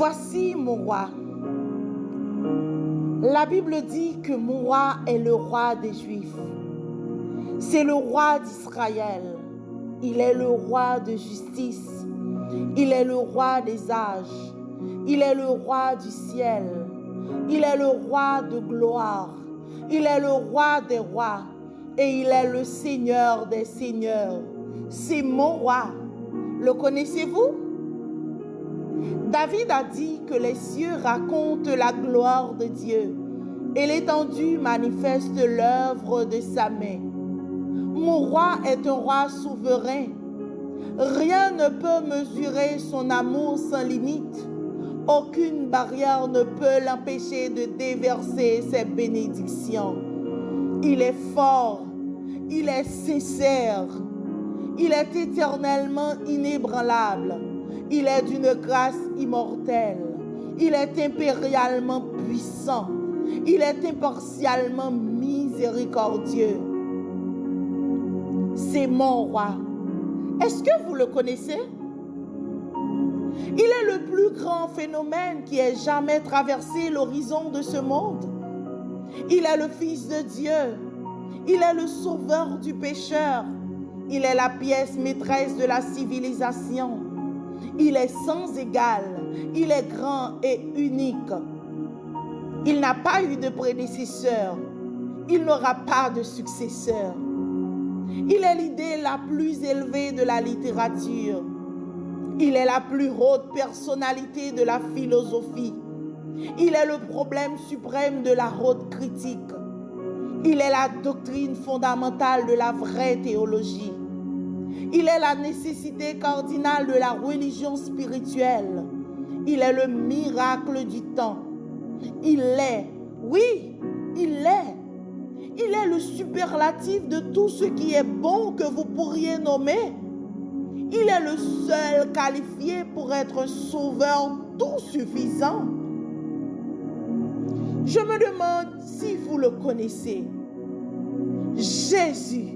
Voici mon roi. La Bible dit que mon roi est le roi des Juifs. C'est le roi d'Israël. Il est le roi de justice. Il est le roi des âges. Il est le roi du ciel. Il est le roi de gloire. Il est le roi des rois. Et il est le Seigneur des seigneurs. C'est mon roi. Le connaissez-vous? David a dit que les cieux racontent la gloire de Dieu et l'étendue manifeste l'œuvre de sa main. Mon roi est un roi souverain. Rien ne peut mesurer son amour sans limite. Aucune barrière ne peut l'empêcher de déverser ses bénédictions. Il est fort, il est sincère, il est éternellement inébranlable. Il est d'une grâce immortelle. Il est impérialement puissant. Il est impartialement miséricordieux. C'est mon roi. Est-ce que vous le connaissez? Il est le plus grand phénomène qui ait jamais traversé l'horizon de ce monde. Il est le Fils de Dieu. Il est le sauveur du pécheur. Il est la pièce maîtresse de la civilisation. Il est sans égal, il est grand et unique. Il n'a pas eu de prédécesseur, il n'aura pas de successeur. Il est l'idée la plus élevée de la littérature. Il est la plus haute personnalité de la philosophie. Il est le problème suprême de la haute critique. Il est la doctrine fondamentale de la vraie théologie. Il est la nécessité cardinale de la religion spirituelle. Il est le miracle du temps. Il est, oui, il est le superlatif de tout ce qui est bon que vous pourriez nommer. Il est le seul qualifié pour être un sauveur tout suffisant. Je me demande si vous le connaissez. Jésus.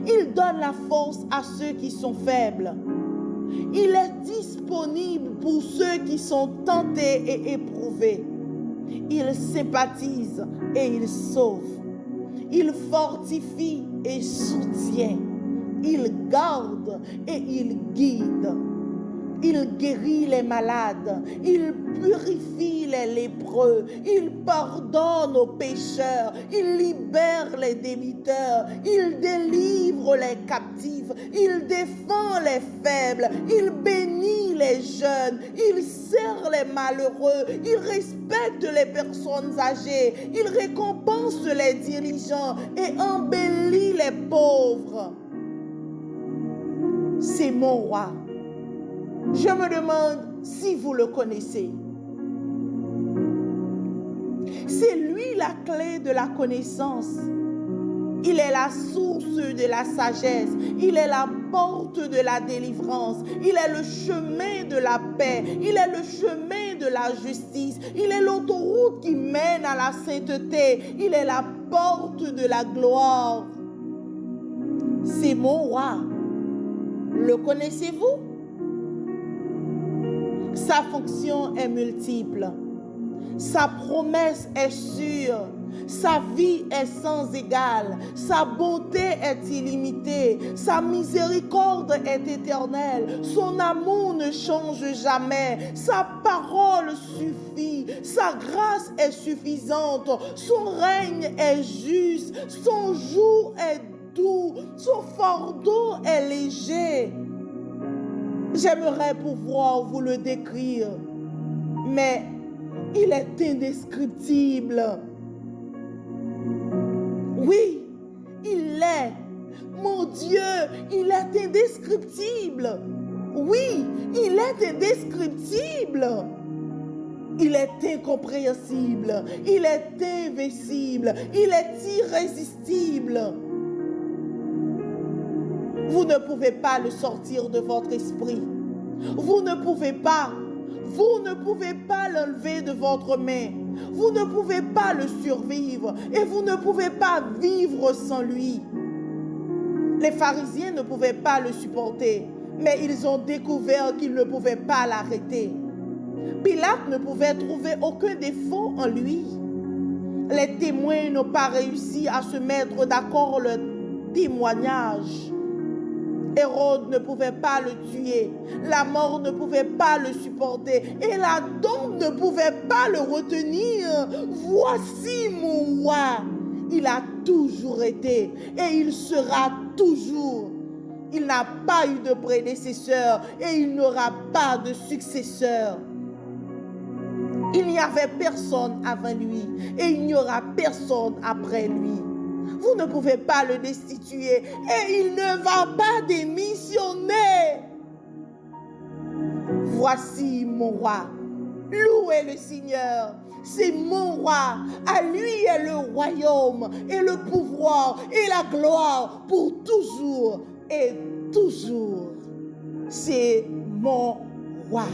Il donne la force à ceux qui sont faibles. Il est disponible pour ceux qui sont tentés et éprouvés. Il sympathise et il sauve. Il fortifie et soutient. Il garde et il guide. Il guérit les malades, il purifie les lépreux, il pardonne aux pécheurs, il libère les débiteurs, il délivre les captifs, il défend les faibles, il bénit les jeunes, il sert les malheureux, il respecte les personnes âgées, il récompense les dirigeants et embellit les pauvres. C'est mon roi. Je me demande si vous le connaissez. C'est lui la clé de la connaissance. Il est la source de la sagesse. Il est la porte de la délivrance. Il est le chemin de la paix. Il est le chemin de la justice. Il est l'autoroute qui mène à la sainteté. Il est la porte de la gloire. C'est mon roi. Le connaissez-vous? Sa fonction est multiple. Sa promesse est sûre. Sa vie est sans égale. Sa bonté est illimitée. Sa miséricorde est éternelle. Son amour ne change jamais. Sa parole suffit. Sa grâce est suffisante. Son règne est juste. Son joug est doux. Son fardeau est léger. J'aimerais pouvoir vous le décrire, mais il est indescriptible. Oui, il est. Mon Dieu, il est indescriptible. Oui, il est indescriptible. Il est incompréhensible. Il est invincible. Il est irrésistible. Vous ne pouvez pas le sortir de votre esprit. Vous ne pouvez pas l'enlever de votre main. Vous ne pouvez pas le survivre et vous ne pouvez pas vivre sans lui. Les pharisiens ne pouvaient pas le supporter, mais ils ont découvert qu'ils ne pouvaient pas l'arrêter. Pilate ne pouvait trouver aucun défaut en lui. Les témoins n'ont pas réussi à se mettre d'accord le témoignage. Hérode ne pouvait pas le tuer. La mort ne pouvait pas le supporter. Et la tombe ne pouvait pas le retenir. Voici mon roi. Il a toujours été et il sera toujours. Il n'a pas eu de prédécesseur et il n'aura pas de successeur. Il n'y avait personne avant lui et il n'y aura personne après lui. Vous ne pouvez pas le destituer et il ne va pas démissionner. Voici mon roi. Louez le Seigneur. C'est mon roi. À lui est le royaume et le pouvoir et la gloire pour toujours et toujours. C'est mon roi.